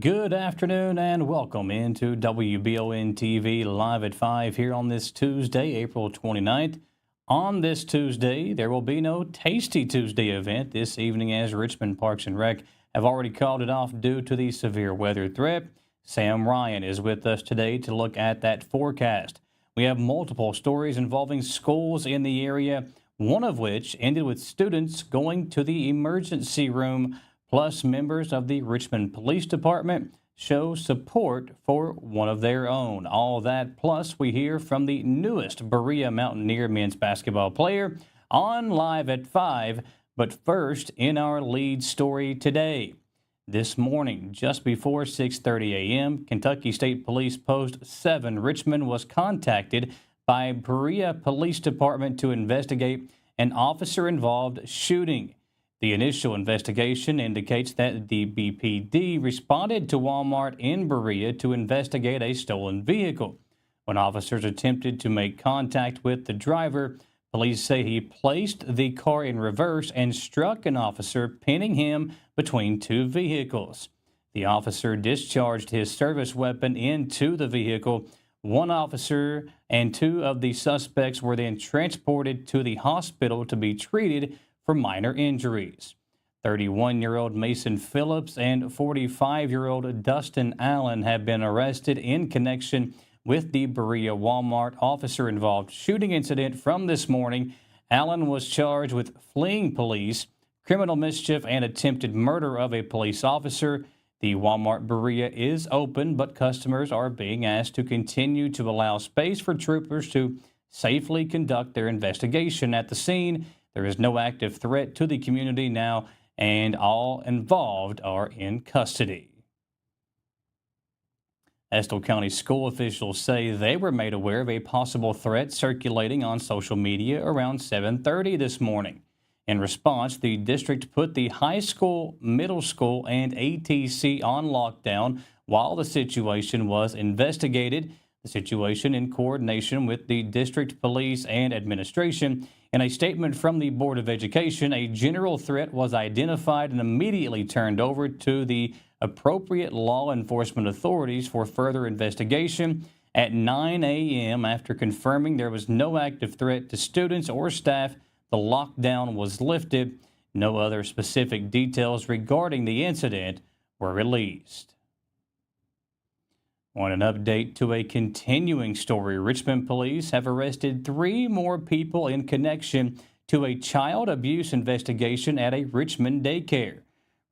Good afternoon and welcome into WBON TV Live at 5 here on this Tuesday, April 29th. On this Tuesday, there will be no Tasty Tuesday event this evening as Richmond Parks and Rec have already called it off due to the severe weather threat. Sam Ryan is with us today to look at that forecast. We have multiple stories involving schools in the area, one of which ended with students going to the emergency room. Plus, members of the Richmond Police Department show support for one of their own. All that, plus we hear from the newest Berea Mountaineer men's basketball player on Live at 5. But first, in our lead story today. This morning, just before 6:30 a.m., Kentucky State Police Post 7 Richmond was contacted by Berea Police Department to investigate an officer-involved shooting. The initial investigation indicates that the BPD responded to Walmart in Berea to investigate a stolen vehicle. When officers attempted to make contact with the driver, police say he placed the car in reverse and struck an officer, pinning him between two vehicles. The officer discharged his service weapon into the vehicle. One officer and two of the suspects were then transported to the hospital to be treated for minor injuries. 31-year-old Mason Phillips and 45-year-old Dustin Allen have been arrested in connection with the Berea Walmart officer-involved shooting incident from this morning. Allen was charged with fleeing police, criminal mischief, and attempted murder of a police officer. The Walmart Berea is open, but customers are being asked to continue to allow space for troopers to safely conduct their investigation at the scene. There is no active threat to the community now, and all involved are in custody. Estill County school officials say they were made aware of a possible threat circulating on social media around 7:30 this morning. In response, the district put the high school, middle school, and ATC on lockdown while the situation was investigated. The situation in coordination with the district police and administration. In a statement from the Board of Education, a general threat was identified and immediately turned over to the appropriate law enforcement authorities for further investigation. At 9 a.m., after confirming there was no active threat to students or staff, the lockdown was lifted. No other specific details regarding the incident were released. On an update to a continuing story, Richmond police have arrested 3 more people in connection to a child abuse investigation at a Richmond daycare.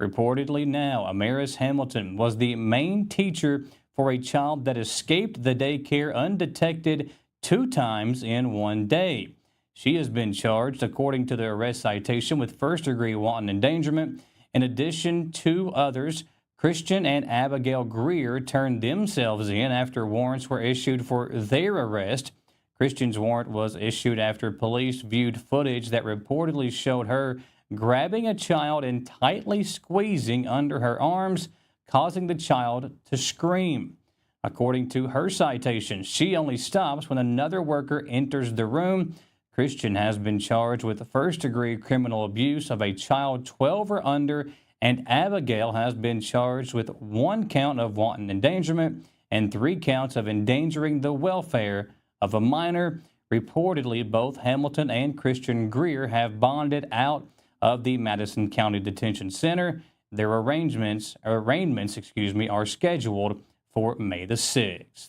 Reportedly now, Amaris Hamilton was the main teacher for a child that escaped the daycare undetected 2 times in one day. She has been charged, according to the arrest citation, with first-degree wanton endangerment. In addition, 2 others, Christian and Abigail Greer, turned themselves in after warrants were issued for their arrest. Christian's warrant was issued after police viewed footage that reportedly showed her grabbing a child and tightly squeezing under her arms, causing the child to scream. According to her citation, she only stops when another worker enters the room. Christian has been charged with first-degree criminal abuse of a child 12 or under, and Abigail has been charged with 1 count of wanton endangerment and 3 counts of endangering the welfare of a minor. Reportedly, both Hamilton and Christian Greer have bonded out of the Madison County Detention Center. Their arraignments are scheduled for May the 6th.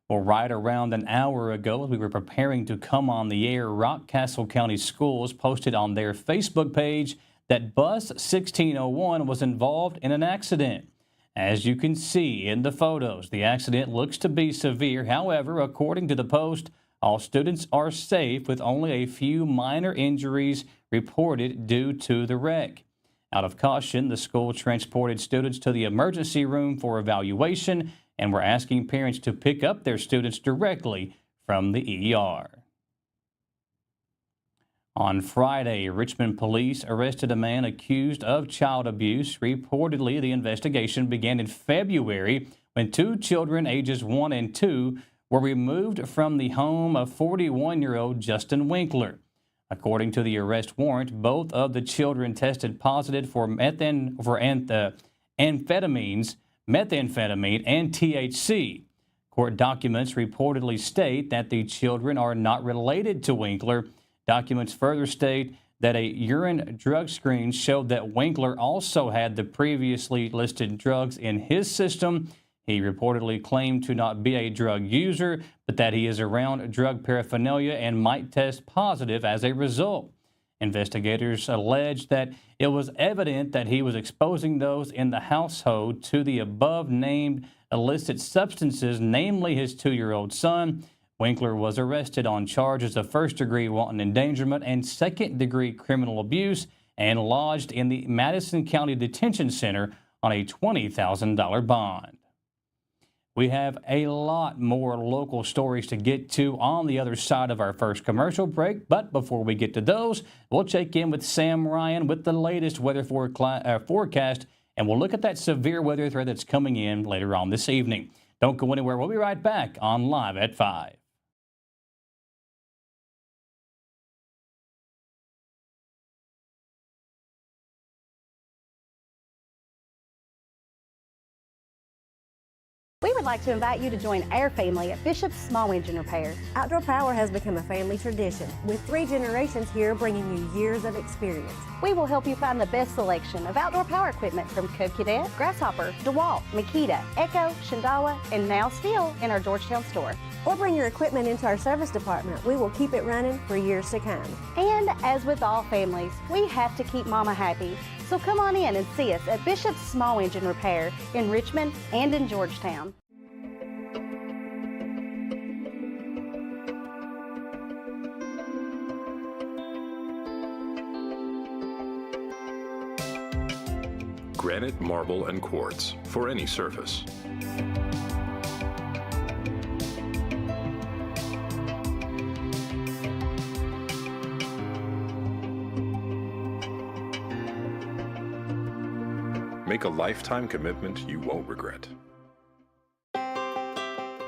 Well, right around an hour ago, as we were preparing to come on the air, Rockcastle County Schools posted on their Facebook page that bus 1601 was involved in an accident. As you can see in the photos, the accident looks to be severe. However, according to the Post, all students are safe with only a few minor injuries reported due to the wreck. Out of caution, the school transported students to the emergency room for evaluation and were asking parents to pick up their students directly from the ER. On Friday, Richmond police arrested a man accused of child abuse. Reportedly, the investigation began in February when 2 children ages 1 and 2 were removed from the home of 41-year-old Justin Winkler. According to the arrest warrant, both of the children tested positive for amphetamines, methamphetamine, and THC. Court documents reportedly state that the children are not related to Winkler. Documents further state that a urine drug screen showed that Winkler also had the previously listed drugs in his system. He reportedly claimed to not be a drug user, but that he is around drug paraphernalia and might test positive as a result. Investigators allege that it was evident that he was exposing those in the household to the above-named illicit substances, namely his 2-year-old son. Winkler was arrested on charges of first-degree wanton endangerment and second-degree criminal abuse and lodged in the Madison County Detention Center on a $20,000 bond. We have a lot more local stories to get to on the other side of our first commercial break, but before we get to those, we'll check in with Sam Ryan with the latest weather forecast, and we'll look at that severe weather threat that's coming in later on this evening. Don't go anywhere. We'll be right back on Live at 5. We would like to invite you to join our family at Bishop's Small Engine Repair. Outdoor Power has become a family tradition, with 3 generations here bringing you years of experience. We will help you find the best selection of outdoor power equipment from Co-Cadet, Grasshopper, DeWalt, Makita, Echo, Shindawa, and now Stihl in our Georgetown store. Or bring your equipment into our service department. We will keep it running for years to come. And as with all families, we have to keep Mama happy. So come on in and see us at Bishop's Small Engine Repair in Richmond and in Georgetown. Granite, marble, and quartz for any surface. Make a lifetime commitment you won't regret.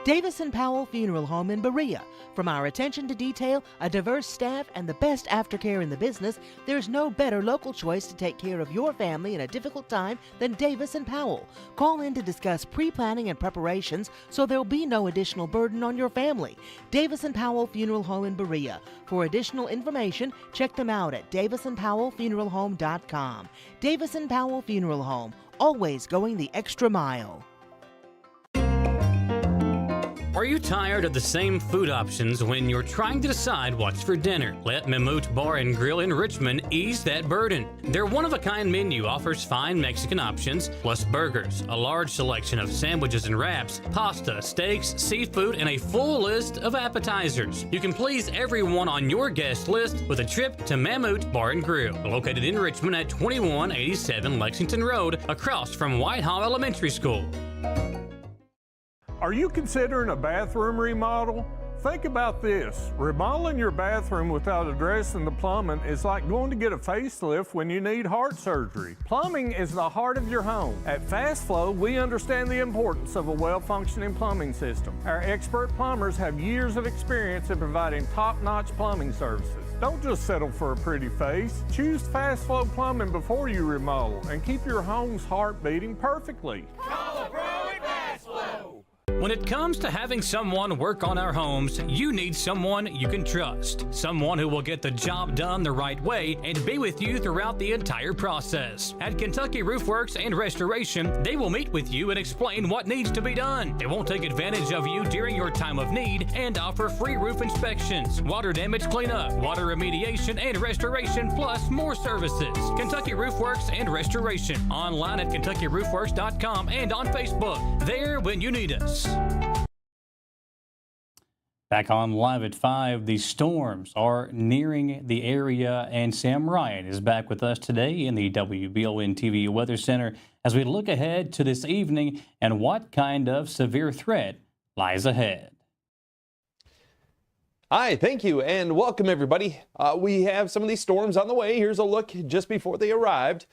Davis & Powell Funeral Home in Berea. From our attention to detail, a diverse staff, and the best aftercare in the business, there's no better local choice to take care of your family in a difficult time than Davis & Powell. Call in to discuss pre-planning and preparations so there'll be no additional burden on your family. Davis & Powell Funeral Home in Berea. For additional information, check them out at davisandpowellfuneralhome.com. Davis & Powell Funeral Home, always going the extra mile. Are you tired of the same food options when you're trying to decide what's for dinner? Let Mammut Bar and Grill in Richmond ease that burden. Their one-of-a-kind menu offers fine Mexican options, plus burgers, a large selection of sandwiches and wraps, pasta, steaks, seafood, and a full list of appetizers. You can please everyone on your guest list with a trip to Mammut Bar and Grill, located in Richmond at 2187 Lexington Road, across from Whitehall Elementary School. Are you considering a bathroom remodel? Think about this. Remodeling your bathroom without addressing the plumbing is like going to get a facelift when you need heart surgery. Plumbing is the heart of your home. At Fast Flow, we understand the importance of a well-functioning plumbing system. Our expert plumbers have years of experience in providing top-notch plumbing services. Don't just settle for a pretty face. Choose Fast Flow Plumbing before you remodel and keep your home's heart beating perfectly. Call a pro at Fast Flow. When it comes to having someone work on our homes, you need someone you can trust. Someone who will get the job done the right way and be with you throughout the entire process. At Kentucky Roof Works and Restoration, they will meet with you and explain what needs to be done. They won't take advantage of you during your time of need and offer free roof inspections, water damage cleanup, water remediation, and restoration, plus more services. Kentucky Roof Works and Restoration. Online at KentuckyRoofWorks.com and on Facebook. There when you need us. Back on Live at 5, the storms are nearing the area, and Sam Ryan is back with us today in the WBON TV Weather Center as we look ahead to this evening and what kind of severe threat lies ahead. Hi, thank you, and welcome everybody. We have some of these storms on the way. Here's a look just before they arrived.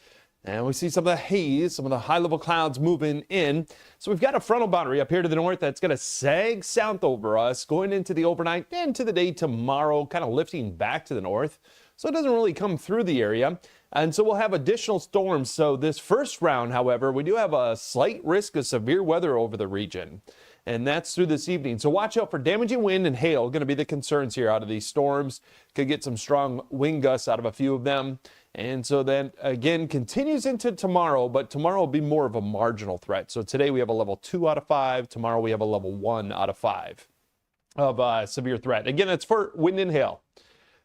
And we see some of the haze, some of the high-level clouds moving in. So we've got a frontal boundary up here to the north that's going to sag south over us going into the overnight and to the day tomorrow, kind of lifting back to the north. So it doesn't really come through the area. And so we'll have additional storms. So this first round, however, we do have a slight risk of severe weather over the region. And that's through this evening. So watch out for damaging wind and hail. Going to be the concerns here out of these storms. Could get some strong wind gusts out of a few of them. And so then again continues into tomorrow, but tomorrow will be more of a marginal threat. So today we have a level 2 out of 5. Tomorrow we have a level 1 out of 5 of severe threat. Again, that's for wind and hail.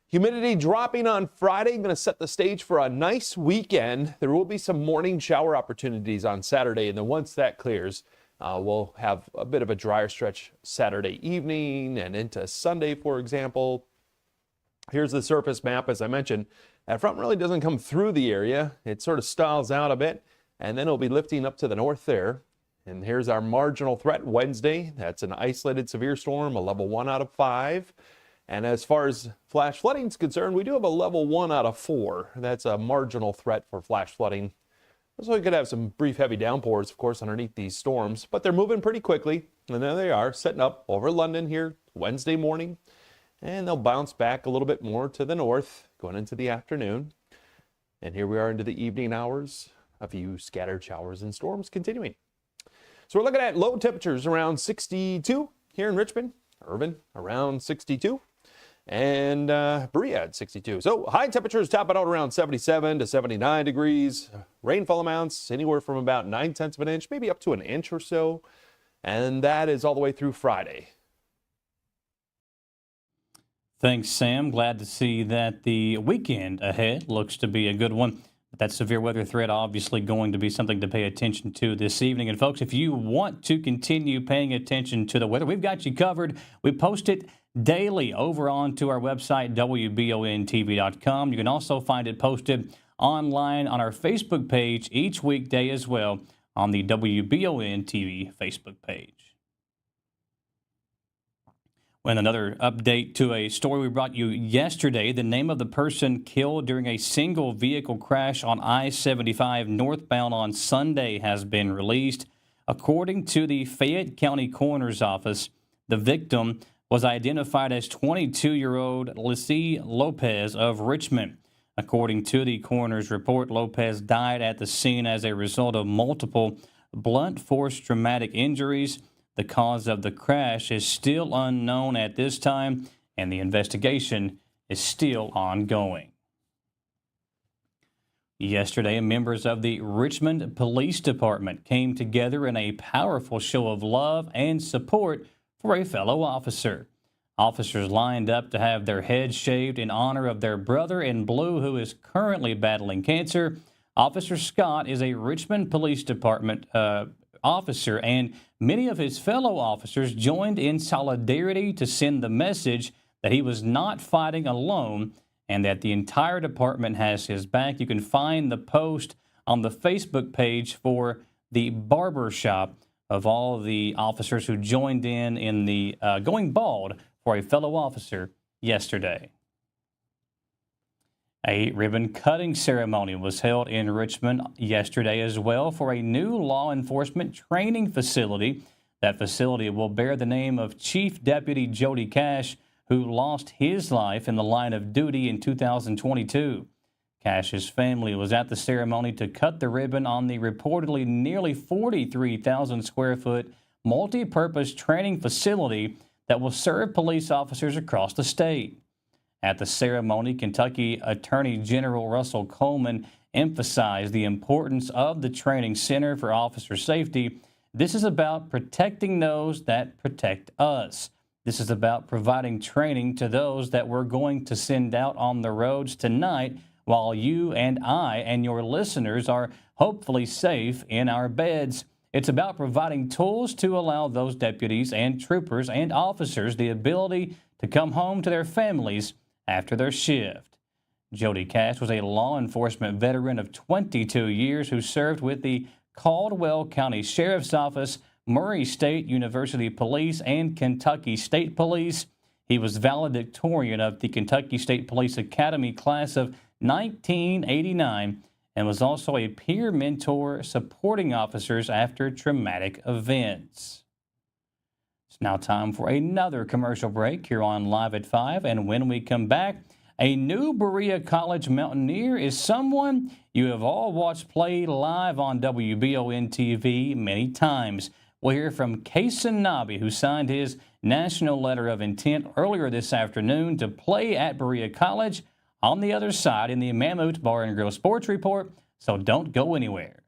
Humidity dropping on Friday, going to set the stage for a nice weekend. There will be some morning shower opportunities on Saturday, and then once that clears, we'll have a bit of a drier stretch Saturday evening and into Sunday, for example. Here's the surface map. As I mentioned, that front really doesn't come through the area. It sort of stalls out a bit, and then it'll be lifting up to the north there. And here's our marginal threat Wednesday. That's an isolated severe storm, a level 1 out of 5. And as far as flash flooding is concerned, we do have a level 1 out of 4. That's a marginal threat for flash flooding. So we could have some brief heavy downpours, of course, underneath these storms, but they're moving pretty quickly. And there they are, setting up over London here Wednesday morning. And they'll bounce back a little bit more to the north going into the afternoon. And here we are into the evening hours. A few scattered showers and storms continuing. So we're looking at low temperatures around 62 here in Richmond, Irvin around 62. And Berea at 62. So high temperatures topping out around 77 to 79 degrees. Rainfall amounts anywhere from about 9/10 of an inch, maybe up to an inch or so. And that is all the way through Friday. Thanks, Sam. Glad to see that the weekend ahead looks to be a good one. But that severe weather threat obviously going to be something to pay attention to this evening. And folks, if you want to continue paying attention to the weather, we've got you covered. We post it daily over onto our website, WBONTV.com. You can also find it posted online on our Facebook page each weekday as well on the WBON TV Facebook page. When another update to a story we brought you yesterday, the name of the person killed during a single vehicle crash on I-75 northbound on Sunday has been released. According to the Fayette County Coroner's Office, the victim was identified as 22-year-old Lissie Lopez of Richmond. According to the coroner's report, Lopez died at the scene as a result of multiple blunt force traumatic injuries. The cause of the crash is still unknown at this time, and the investigation is still ongoing. Yesterday, members of the Richmond Police Department came together in a powerful show of love and support for a fellow officer. Officers lined up to have their heads shaved in honor of their brother in blue who is currently battling cancer. Officer Scott is a Richmond Police Department officer, and many of his fellow officers joined in solidarity to send the message that he was not fighting alone and that the entire department has his back. You can find the post on the Facebook page for the barber shop of all the officers who joined in the going bald for a fellow officer yesterday. A ribbon-cutting ceremony was held in Richmond yesterday as well for a new law enforcement training facility. That facility will bear the name of Chief Deputy Jody Cash, who lost his life in the line of duty in 2022. Cash's family was at the ceremony to cut the ribbon on the reportedly nearly 43,000 square foot multi-purpose training facility that will serve police officers across the state. At the ceremony, Kentucky Attorney General Russell Coleman emphasized the importance of the training center for officer safety. This is about protecting those that protect us. This is about providing training to those that we're going to send out on the roads tonight while you and I and your listeners are hopefully safe in our beds. It's about providing tools to allow those deputies and troopers and officers the ability to come home to their families after their shift. Jody Cash was a law enforcement veteran of 22 years who served with the Caldwell County Sheriff's Office, Murray State University Police, and Kentucky State Police. He was valedictorian of the Kentucky State Police Academy class of 1989 and was also a peer mentor supporting officers after traumatic events. It's now time for another commercial break here on Live at 5, and when we come back, A new Berea College Mountaineer is someone you have all watched play live on WBON TV many times. We'll hear from Kason Nobby, who signed his national letter of intent earlier this afternoon to play at Berea College, on the other side in the Mammoth Bar and Grill Sports Report, so don't go anywhere.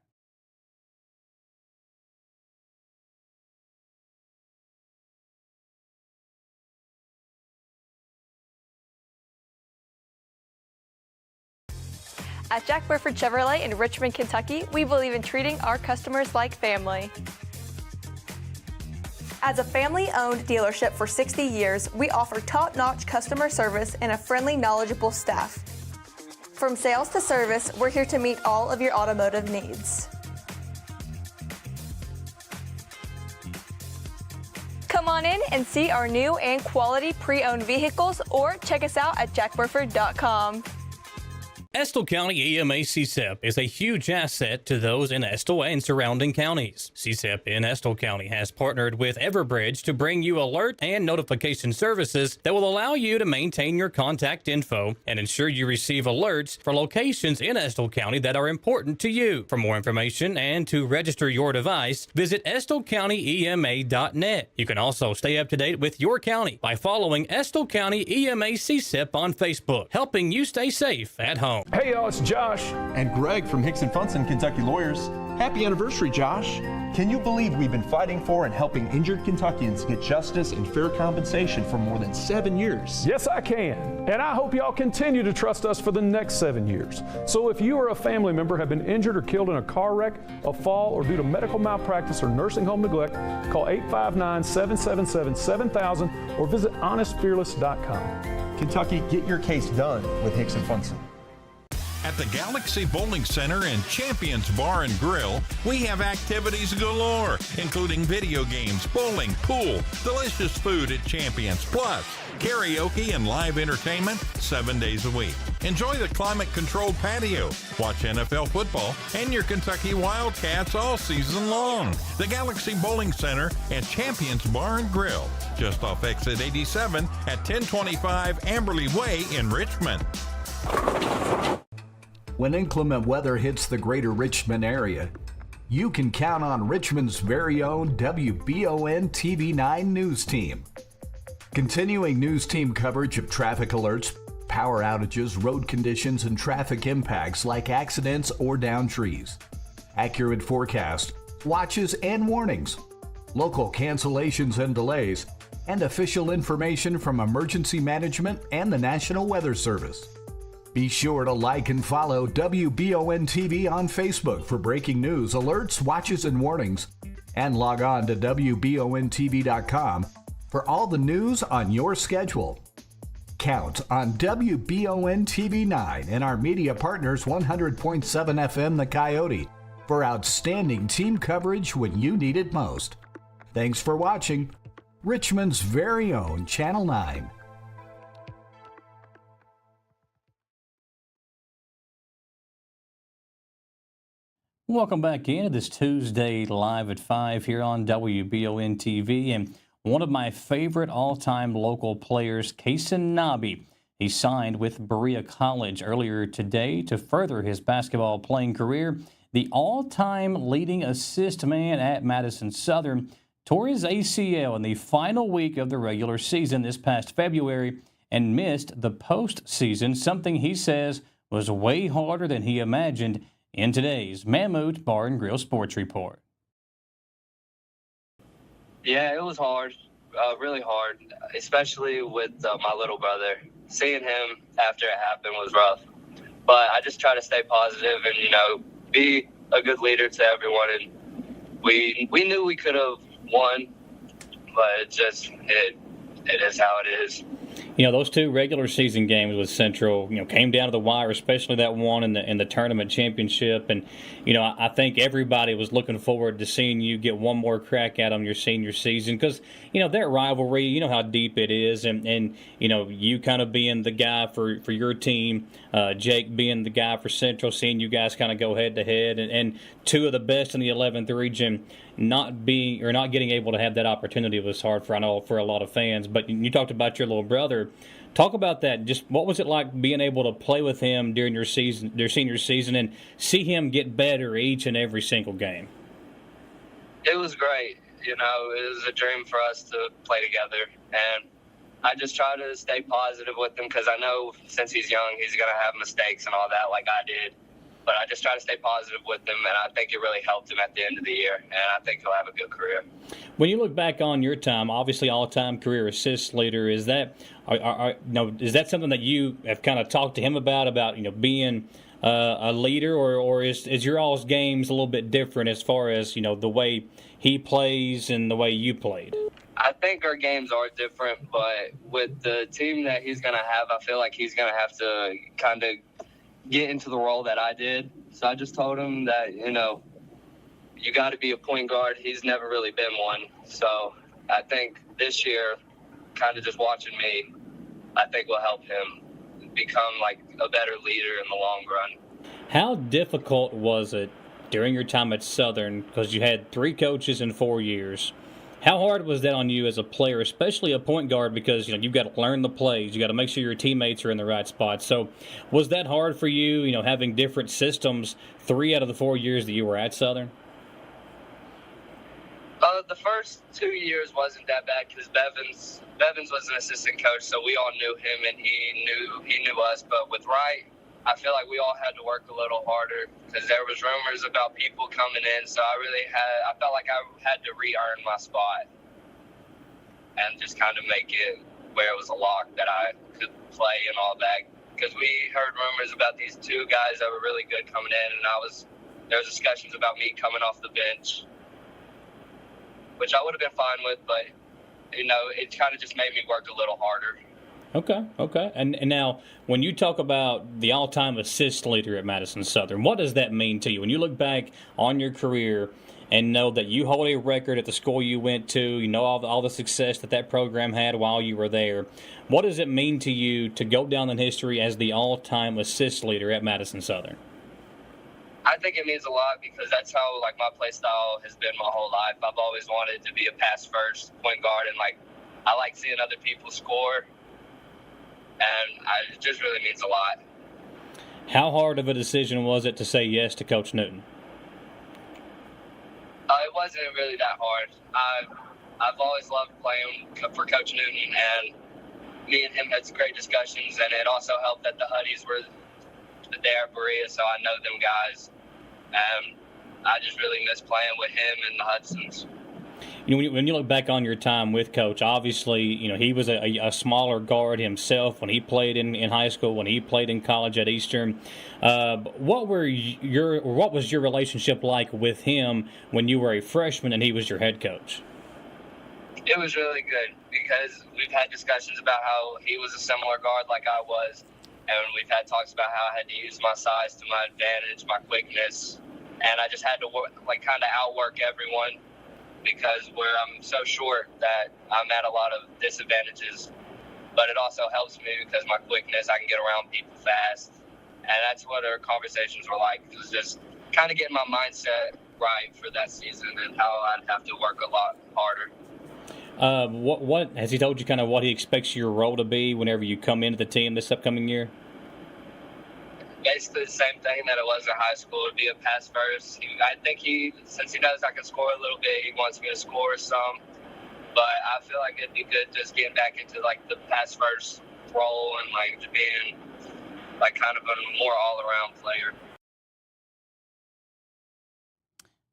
At Jack Burford Chevrolet in Richmond, Kentucky, we believe in treating our customers like family. As a family-owned dealership for 60 years, we offer top-notch customer service and a friendly, knowledgeable staff. From sales to service, we're here to meet all of your automotive needs. Come on in and see our new and quality pre-owned vehicles, or check us out at jackburford.com. Estill County EMA CSEP is a huge asset to those in Estill and surrounding counties. CSEP in Estill County has partnered with Everbridge to bring you alert and notification services that will allow you to maintain your contact info and ensure you receive alerts for locations in Estill County that are important to you. For more information and to register your device, visit EstillCountyEMA.net. You can also stay up to date with your county by following Estill County EMA CSEP on Facebook, helping you stay safe at home. Hey y'all, it's Josh. And Greg from Hicks & Funson, Kentucky Lawyers. Happy anniversary, Josh. Can you believe we've been fighting for and helping injured Kentuckians get justice and fair compensation for more than 7 years? Yes, I can. And I hope y'all continue to trust us for the next 7 years. So if you or a family member have been injured or killed in a car wreck, a fall, or due to medical malpractice or nursing home neglect, call 859-777-7000 or visit honestfearless.com. Kentucky, get your case done with Hicks & Funson. At the Galaxy Bowling Center and Champions Bar and Grill, we have activities galore, including video games, bowling, pool, delicious food at Champions, plus karaoke and live entertainment 7 days a week. Enjoy the climate-controlled patio, watch NFL football, and your Kentucky Wildcats all season long. The Galaxy Bowling Center and Champions Bar and Grill, just off exit 87 at 1025 Amberley Way in Richmond. When inclement weather hits the greater Richmond area, you can count on Richmond's very own WBON TV9 news team. Continuing news team coverage of traffic alerts, power outages, road conditions, and traffic impacts like accidents or downed trees. Accurate forecast, watches and warnings, local cancellations and delays, and official information from emergency management and the National Weather Service. Be sure to like and follow WBON TV on Facebook for breaking news, alerts, watches, and warnings. And log on to WBONTV.com for all the news on your schedule. Count on WBON TV9 and our media partners 100.7 FM The Coyote for outstanding team coverage when you need it most. Thanks for watching Richmond's very own Channel 9. Welcome back in to this Tuesday Live at 5 here on WBON TV. And one of my favorite all-time local players, Kason Nobby, he signed with Berea College earlier today to further his basketball playing career. The all-time leading assist man at Madison Southern tore his ACL in the final week of the regular season this past February and missed the postseason, something he says was way harder than he imagined. In today's Mammoth Bar and Grill Sports Report. Yeah, it was hard, really hard, especially with my little brother. Seeing him after it happened was rough. But I just try to stay positive and, be a good leader to everyone. And we knew we could have won, but it is how it is. Those two regular season games with Central, came down to the wire, especially that one in the tournament championship. And, I think everybody was looking forward to seeing you get one more crack at them your senior season because, that rivalry, how deep it is. And you kind of being the guy for your team, Jake being the guy for Central, seeing you guys kind of go head to head. And two of the best in the 11th region not getting able to have that opportunity was hard for a lot of fans. But you talked about your little brother. other. Talk about that. Just what was it like being able to play with him during your senior season, and see him get better each and every single game? It was great. You know, it was a dream for us to play together, and I just try to stay positive with him because I know since he's young, he's going to have mistakes and all that like I did. But I just try to stay positive with him, and I think it really helped him at the end of the year, and I think he'll have a good career. When you look back on your time, obviously all-time career assist leader, is that is that something that you have kind of talked to him about being a leader, or is your all's games a little bit different as far as the way he plays and the way you played? I think our games are different, but with the team that he's going to have, I feel like he's going to have to kind of get into the role that I did. So I just told him that, you got to be a point guard. He's never really been one. So I think this year, kind of just watching me, I think will help him become like a better leader in the long run. How difficult was it during your time at Southern, because you had 3 coaches in 4 years? How hard was that on you as a player, especially a point guard, because you've got to learn the plays, you got to make sure your teammates are in the right spot. So was that hard for you, having different systems 3 out of the 4 years that you were at Southern? The first 2 years wasn't that bad because Bevins was an assistant coach, so we all knew him and he knew us. But with Wright, I feel like we all had to work a little harder because there was rumors about people coming in. So I felt like I had to re-earn my spot and just kind of make it where it was a lock that I could play and all that. Because we heard rumors about these 2 guys that were really good coming in, and there was discussions about me coming off the bench, which I would have been fine with, but it kind of just made me work a little harder. Okay. And now, when you talk about the all-time assist leader at Madison Southern, what does that mean to you? When you look back on your career and know that you hold a record at the school you went to, all the success that program had while you were there, what does it mean to you to go down in history as the all-time assist leader at Madison Southern? I think it means a lot because that's how my play style has been my whole life. I've always wanted to be a pass-first point guard, and I like seeing other people score. And it just really means a lot. How hard of a decision was it to say yes to Coach Newton? It wasn't really that hard. I've always loved playing for Coach Newton, and me and him had some great discussions, and it also helped that the Huddies were there at Berea, so I know them guys. And I just really miss playing with him and the Hudsons. When you look back on your time with Coach, obviously, he was a smaller guard himself when he played in high school, when he played in college at Eastern. What was your relationship like with him when you were a freshman and he was your head coach? It was really good because we've had discussions about how he was a similar guard like I was, and we've had talks about how I had to use my size to my advantage, my quickness, and I just had to kind of outwork everyone. Because where I'm so short that I'm at a lot of disadvantages. But it also helps me because my quickness, I can get around people fast. And that's what our conversations were like. It was just kind of getting my mindset right for that season and how I'd have to work a lot harder. What has he told you kind of what he expects your role to be whenever you come into the team this upcoming year? Basically the same thing that it was in high school. It'd be a pass first. I think since he knows I can score a little bit, he wants me to score some. But I feel like it'd be good just getting back into the pass first role and just being kind of a more all around player.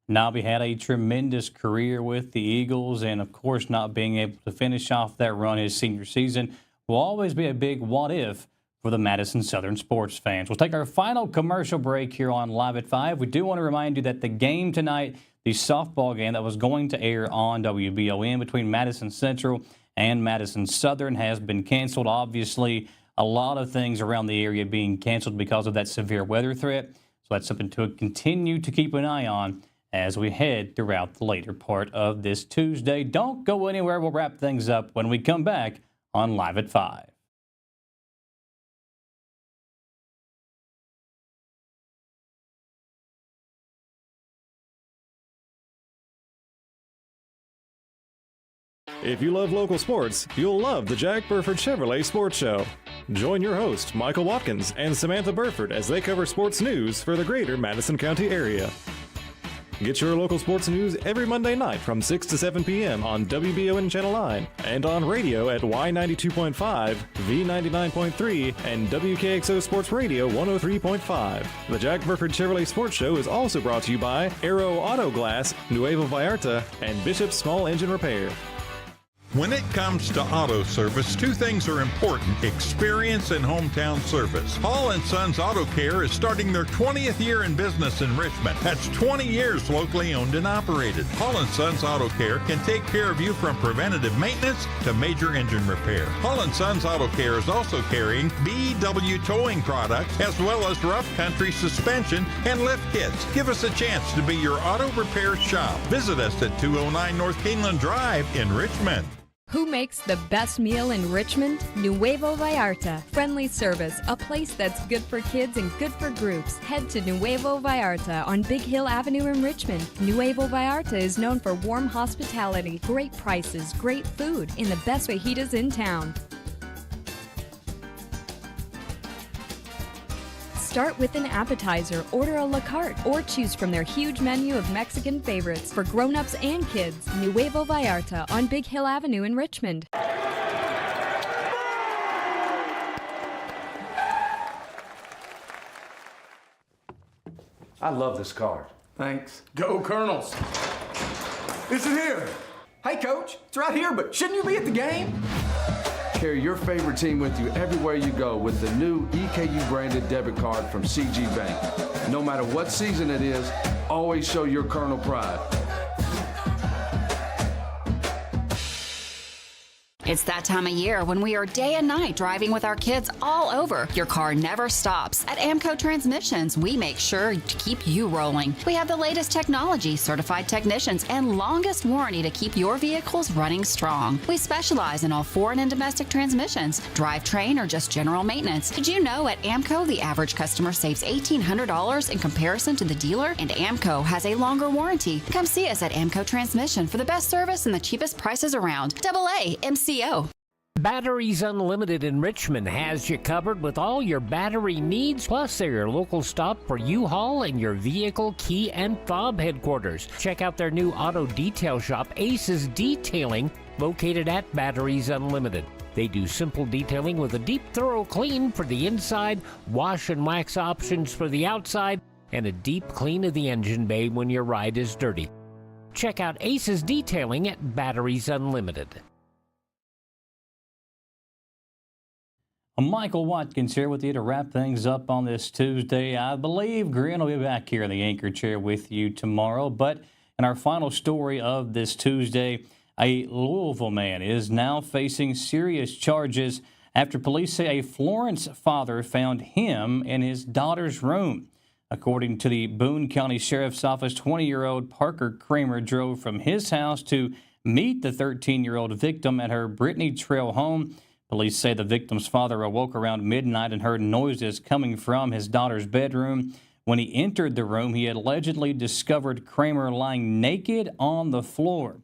Nobby had a tremendous career with the Eagles, and of course not being able to finish off that run his senior season will always be a big what if for the Madison Southern sports fans. We'll take our final commercial break here on Live at 5. We do want to remind you that the game tonight, the softball game that was going to air on WBON between Madison Central and Madison Southern, has been canceled. Obviously, a lot of things around the area being canceled because of that severe weather threat. So that's something to continue to keep an eye on as we head throughout the later part of this Tuesday. Don't go anywhere. We'll wrap things up when we come back on Live at 5. If you love local sports, you'll love the Jack Burford Chevrolet Sports Show. Join your host, Michael Watkins, and Samantha Burford as they cover sports news for the greater Madison County area. Get your local sports news every Monday night from 6 to 7 p.m. on WBON Channel 9 and on radio at Y92.5, V99.3, and WKXO Sports Radio 103.5. The Jack Burford Chevrolet Sports Show is also brought to you by Aero Auto Glass, Nuevo Vallarta, and Bishop Small Engine Repair. When it comes to auto service, two things are important: experience and hometown service. Hall & Sons Auto Care is starting their 20th year in business in Richmond. That's 20 years locally owned and operated. Hall & Sons Auto Care can take care of you from preventative maintenance to major engine repair. Hall & Sons Auto Care is also carrying BW towing products as well as rough country suspension and lift kits. Give us a chance to be your auto repair shop. Visit us at 209 North Keeneland Drive in Richmond. Who makes the best meal in Richmond? Nuevo Vallarta. Friendly service, a place that's good for kids and good for groups. Head to Nuevo Vallarta on Big Hill Avenue in Richmond. Nuevo Vallarta is known for warm hospitality, great prices, great food, and the best fajitas in town. Start with an appetizer, order a la carte, or choose from their huge menu of Mexican favorites for grown-ups and kids. Nuevo Vallarta on Big Hill Avenue in Richmond. I love this card. Thanks. Go Colonels. Is it here? Hey, Coach, it's right here, but shouldn't you be at the game? Carry your favorite team with you everywhere you go with the new EKU branded debit card from CG Bank. No matter what season it is, always show your Colonel pride. It's that time of year when we are day and night driving with our kids all over. Your car never stops. At Amco Transmissions, we make sure to keep you rolling. We have the latest technology, certified technicians, and longest warranty to keep your vehicles running strong. We specialize in all foreign and domestic transmissions, drivetrain, or just general maintenance. Did you know at Amco, the average customer saves $1,800 in comparison to the dealer? And Amco has a longer warranty. Come see us at Amco Transmission for the best service and the cheapest prices around. AA MCO. Batteries Unlimited in Richmond has you covered with all your battery needs, plus they're your local stop for U-Haul and your vehicle key and fob headquarters. Check out their new auto detail shop, Aces Detailing, located at Batteries Unlimited. They do simple detailing with a deep, thorough clean for the inside, wash and wax options for the outside, and a deep clean of the engine bay when your ride is dirty. Check out Aces Detailing at Batteries Unlimited. Michael Watkins here with you to wrap things up on this Tuesday. I believe Green will be back here in the anchor chair with you tomorrow. But in our final story of this Tuesday, a Louisville man is now facing serious charges after police say a Florence father found him in his daughter's room. According to the Boone County Sheriff's Office, 20-year-old Parker Kramer drove from his house to meet the 13-year-old victim at her Brittany Trail home. Police say the victim's father awoke around midnight and heard noises coming from his daughter's bedroom. When he entered the room, he allegedly discovered Kramer lying naked on the floor.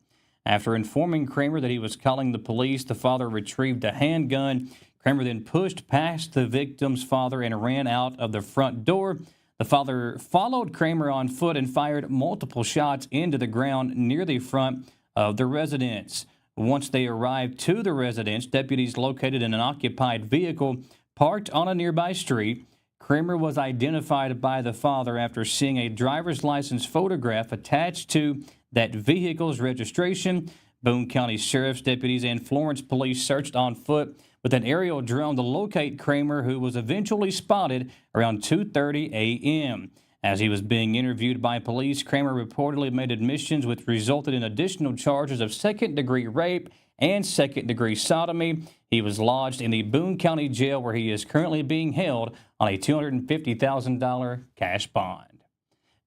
After informing Kramer that he was calling the police, the father retrieved a handgun. Kramer then pushed past the victim's father and ran out of the front door. The father followed Kramer on foot and fired multiple shots into the ground near the front of the residence. Once they arrived to the residence, deputies located in an occupied vehicle parked on a nearby street. Kramer was identified by the father after seeing a driver's license photograph attached to that vehicle's registration. Boone County Sheriff's deputies and Florence Police searched on foot with an aerial drone to locate Kramer, who was eventually spotted around 2:30 a.m. As he was being interviewed by police, Kramer reportedly made admissions which resulted in additional charges of second-degree rape and second-degree sodomy. He was lodged in the Boone County Jail, where he is currently being held on a $250,000 cash bond.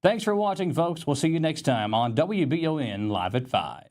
Thanks for watching, folks. We'll see you next time on WBON Live at 5.